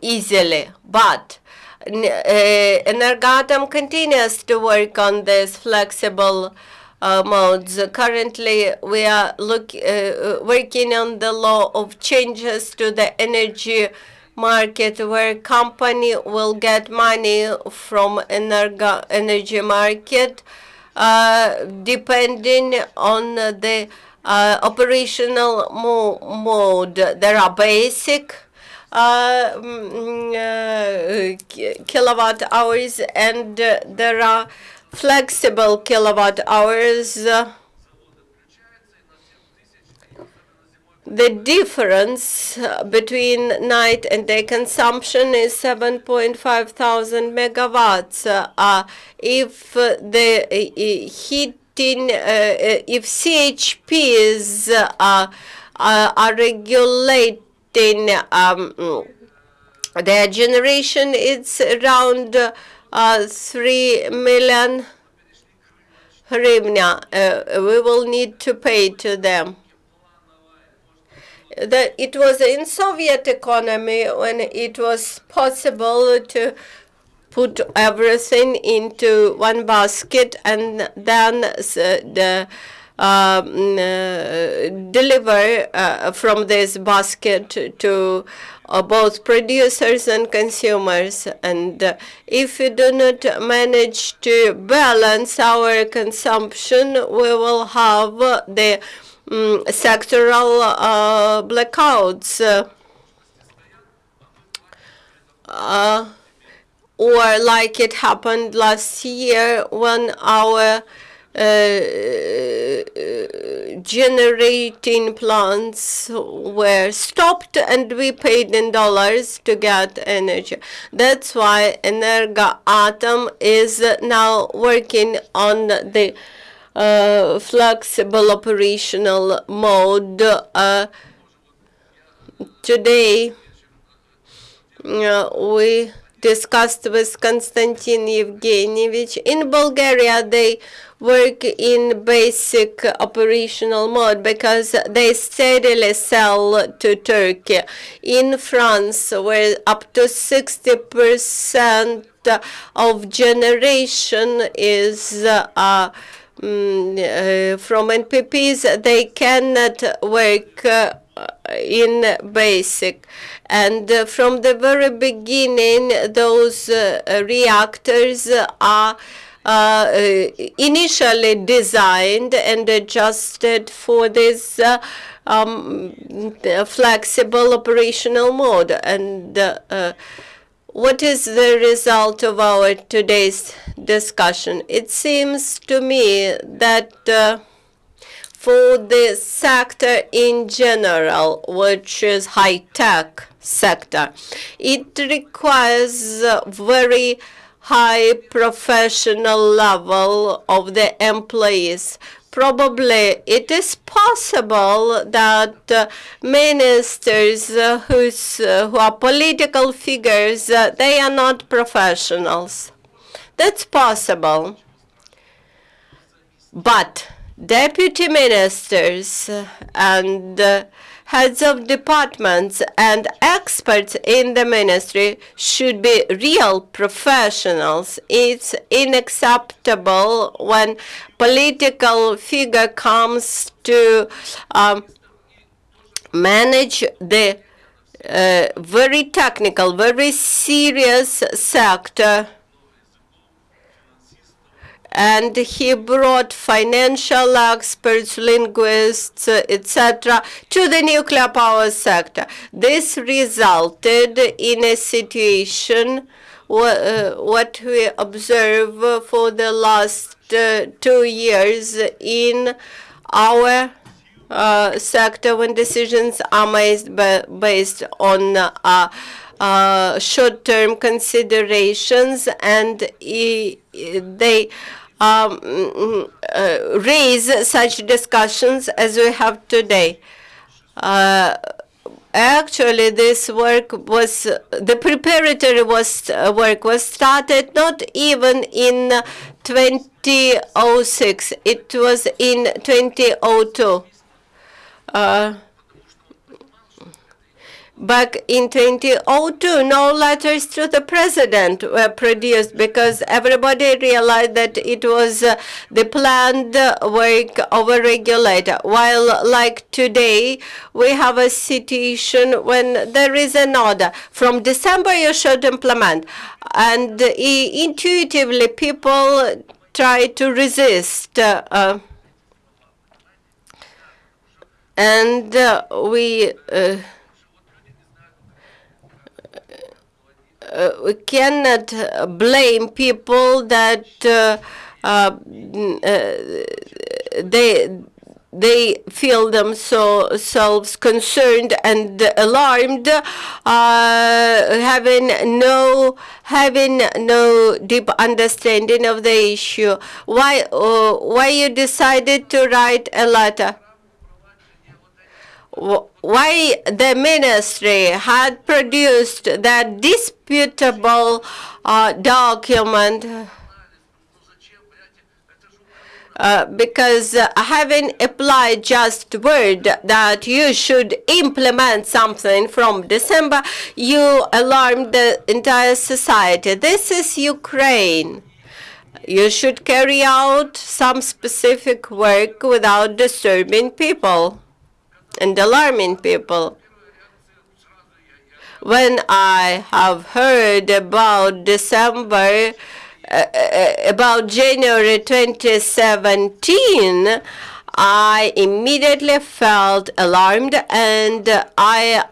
easily. But Energoatom continues to work on this flexible modes. Currently, we are working on the law of changes to the energy market, where company will get money from energy market depending on the operational mode. There are basic kilowatt hours, and there are flexible kilowatt hours. The difference between night and day consumption is 7.5 thousand megawatts. If the heating, if CHPs are regulated, their generation, it's around 3 million hryvnia. We will need to pay to them. That it was in Soviet economy when it was possible to put everything into one basket and then deliver from this basket to both producers and consumers. And if we do not manage to balance our consumption, we will have the sectoral blackouts, or like it happened last year when our generating plants were stopped and we paid in dollars to get energy. That's why Energoatom is now working on the flexible operational mode. Today we discussed with Kostyantyn Yevgenyevich. In Bulgaria, they work in basic operational mode because they steadily sell to Turkey. In France, where up to 60% of generation is from NPPs, they cannot work in basic. And from the very beginning, those reactors are initially designed and adjusted for this flexible operational mode. And What is the result of our today's discussion? It seems to me that for the sector in general, which is high-tech sector, it requires a very high professional level of the employees. Probably it is possible that ministers who are political figures, they are not professionals. That's possible. But deputy ministers and heads of departments and experts in the ministry should be real professionals. It's unacceptable when political figure comes to manage the very technical, very serious sector. And he brought financial experts, linguists, etc., to the nuclear power sector. This resulted in a situation, what we observe for the last 2 years in our sector, when decisions are made based on short-term considerations, and they raise such discussions as we have today. Actually, this work was, the preparatory work was started not even in 2006. It was in 2002. Back in 2002, no letters to the president were produced because everybody realized that it was the planned work of a regulator. While, like today, we have a situation when there is an order. From December, you should implement. And intuitively, people try to resist. We cannot blame people that they feel themselves concerned and alarmed, having no deep understanding of the issue. Why you decided to write a letter? Why the ministry had produced that disputable document? Because having applied just word that you should implement something from December, you alarmed the entire society. This is Ukraine. You should carry out some specific work without disturbing people and alarming people. When I have heard about about January 2017, I immediately felt alarmed, and I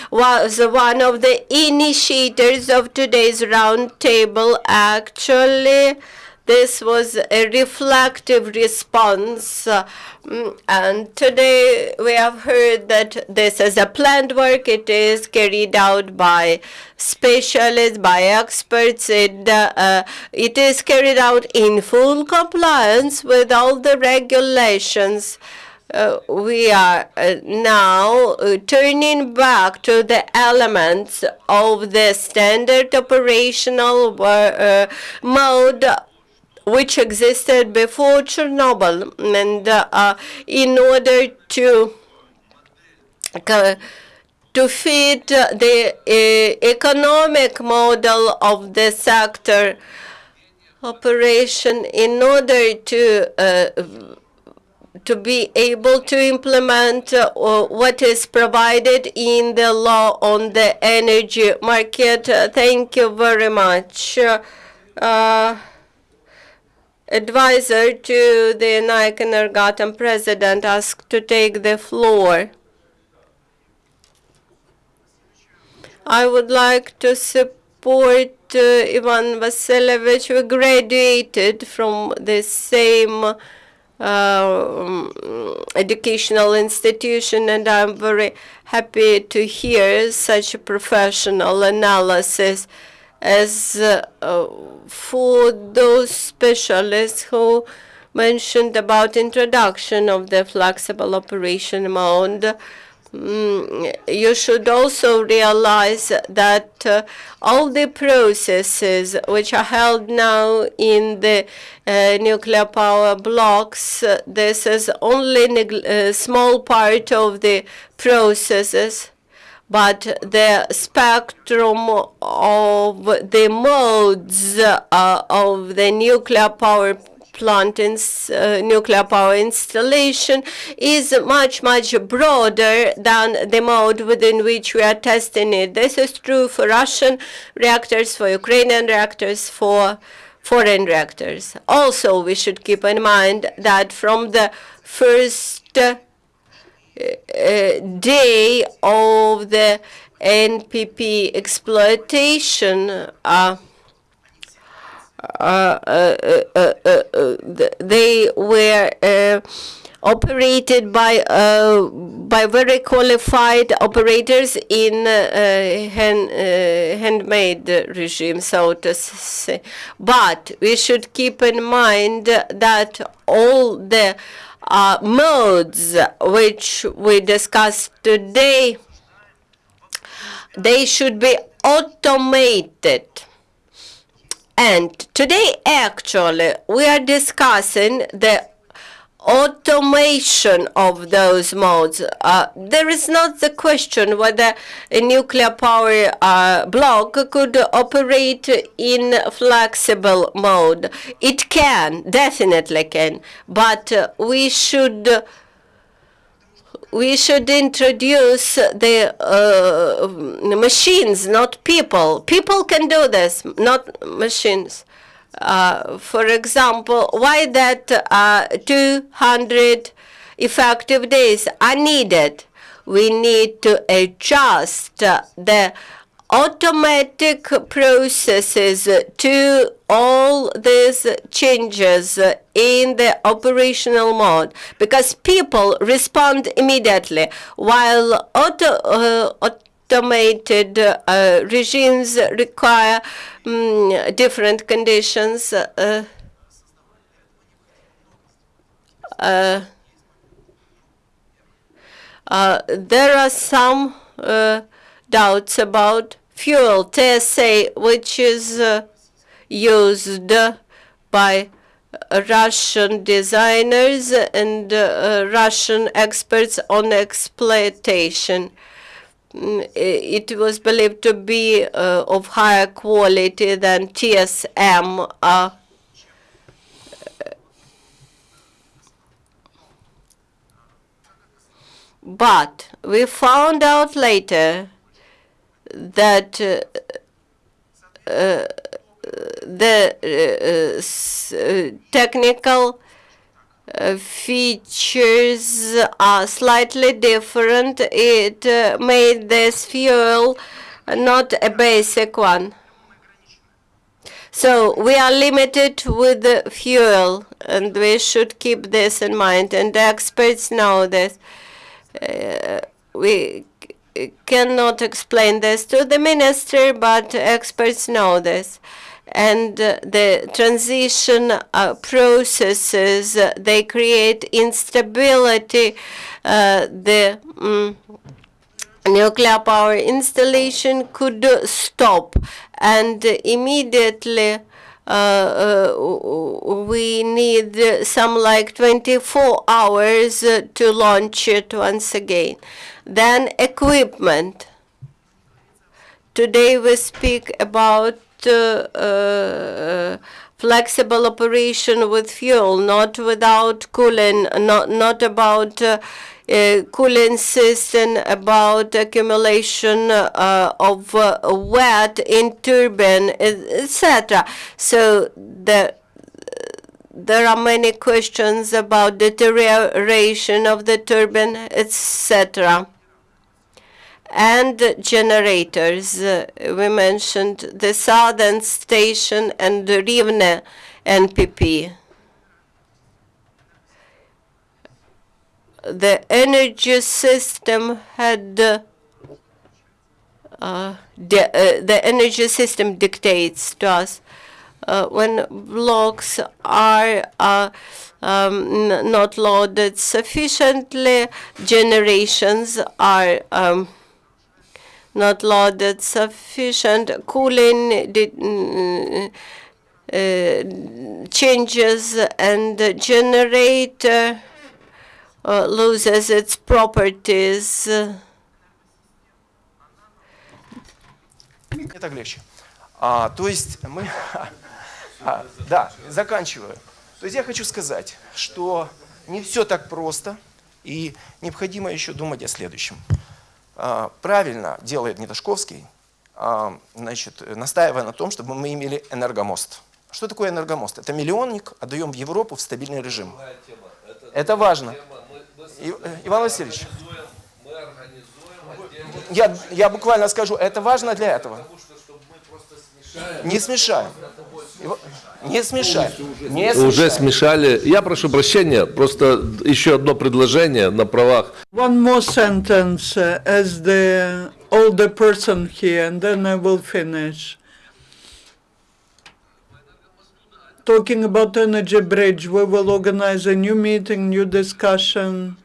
was one of the initiators of today's roundtable. Actually, this was a reflective response, and today we have heard that this is a planned work. It is carried out by specialists, by experts. It is carried out in full compliance with all the regulations. We are now turning back to the elements of the standard operational mode which existed before Chernobyl, and in order to fit the economic model of the sector operation, in order to be able to implement what is provided in the law on the energy market. Thank you very much. Advisor to the Nike Energoatom president asked to take the floor. I would like to report, Ivan Vasilievich, we graduated from the same educational institution, and I'm very happy to hear such a professional analysis as for those specialists who mentioned about introduction of the flexible operation mode. You should also realize that all the processes which are held now in the nuclear power blocks, this is only a small part of the processes, but the spectrum of the modes of the nuclear power plant nuclear power installation is much broader than the mode within which we are testing it. This is true for Russian reactors, for Ukrainian reactors, for foreign reactors. Also, we should keep in mind that from the first day of the NPP exploitation, they were operated by very qualified operators in handmade regime, so to say. But we should keep in mind that all the modes which we discussed today, they should be automated. And today, actually, we are discussing the automation of those modes. There is not the question whether a nuclear power block could operate in flexible mode. It can, definitely can, but we should introduce the machines, not people. People can do this, not machines. For example, why that 200 effective days are needed? We need to adjust the automatic processes to all these changes in the operational mode, because people respond immediately, while automated regimes require different conditions. There are some doubts about fuel TSA, which is used by Russian designers and Russian experts on exploitation. It was believed to be of higher quality than TSM. But we found out later that the technical features are slightly different. It made this fuel not a basic one. So we are limited with the fuel, and we should keep this in mind, and the experts know this. We cannot explain this to the minister, but experts know this. And the transition processes, they create instability. The nuclear power installation could stop, and immediately we need some like 24 hours to launch it once again. Then equipment. Today we speak about flexible operation with fuel, not without cooling, not about cooling system, about accumulation of wet in turbine, etc. So there are many questions about deterioration of the turbine, etc. and generators. We mentioned the Southern Station and the Rivne NPP. The energy system had the energy system dictates to us when blocks are not loaded sufficiently, generations are not loaded sufficient, cooling changes, and the generator loses its properties. Мне так легче. То есть мы... да, заканчиваю. То есть я хочу сказать, что не все так просто, и необходимо еще думать о следующем. Правильно делает Неташковский, значит, настаивая на том, чтобы мы имели энергомост. Что такое энергомост? Это миллионник, отдаем в Европу в стабильный режим. Это важно. Иван Васильевич, я буквально скажу, это важно для этого. Не смешаем. Не смешаем. Уже смешали. Я прошу прощения, просто еще одно предложение на правах. One more sentence as the older person here, and then I will finish. Talking about Energy Bridge, we will organize a new meeting, new discussion.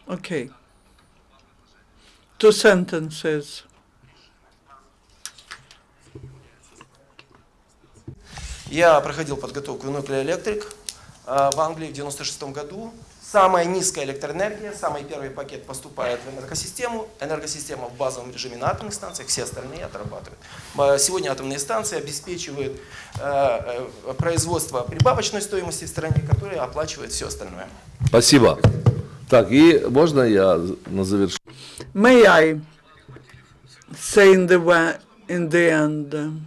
Okay. 2 sentences. Я проходил подготовку в Nuclear Electric в Англии в 1996 году. Самая низкая электроэнергия, самый первый пакет поступает в энергосистему. Энергосистема в базовом режиме на атомных станциях, все остальные отрабатывают. Сегодня атомные станции обеспечивают производство прибавочной стоимости в стране, которая оплачивает все остальное. Спасибо. Так, и можно я на завершение? May I say in the end?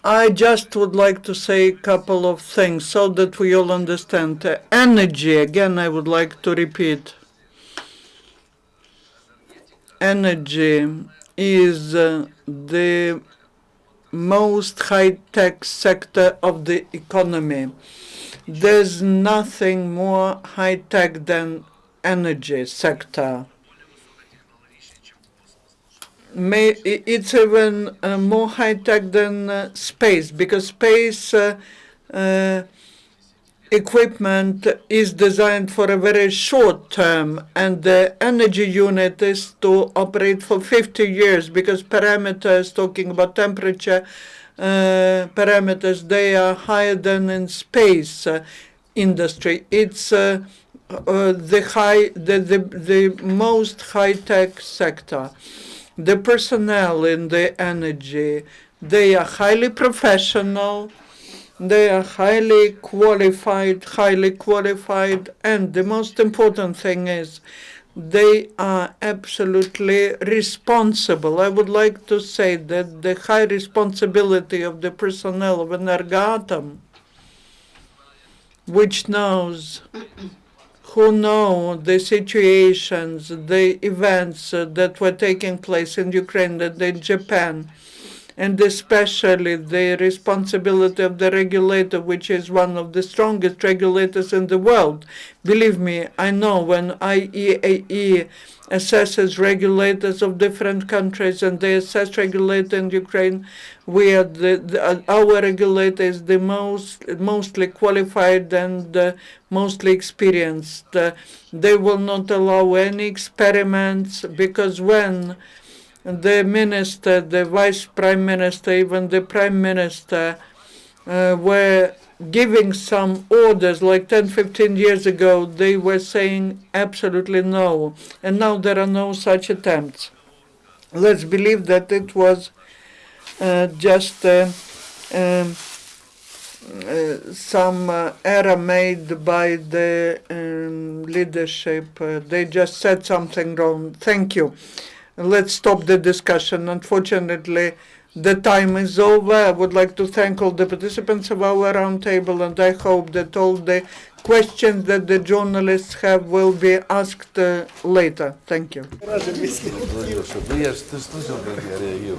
I just would like to say a couple of things so that we all understand. Energy, again, I would like to repeat. Energy is the most high-tech sector of the economy. There's nothing more high-tech than energy sector. It's even more high-tech than space, because space equipment is designed for a very short term, and the energy unit is to operate for 50 years, because parameters, talking about temperature parameters, they are higher than in space industry. It's the most high-tech sector. The personnel in the energy, they are highly professional, they are highly qualified, and the most important thing is they are absolutely responsible. I would like to say that the high responsibility of the personnel of Energoatom, who know the situations, the events that were taking place in Ukraine and in Japan, and especially the responsibility of the regulator, which is one of the strongest regulators in the world. Believe me, I know when IEAE assesses regulators of different countries and they assess regulator in Ukraine, we are our regulator is the mostly qualified and mostly experienced. They will not allow any experiments, because when the minister, the vice prime minister, even the prime minister were giving some orders like 10-15 years ago, they were saying absolutely no. And now there are no such attempts. Let's believe that it was just some error made by the leadership. They just said something wrong. Thank you. Let's stop the discussion. Unfortunately, the time is over. I would like to thank all the participants of our roundtable, and I hope that all the questions that the journalists have will be asked later. Thank you. Ну, я ж, ты слышал, как я реагирую?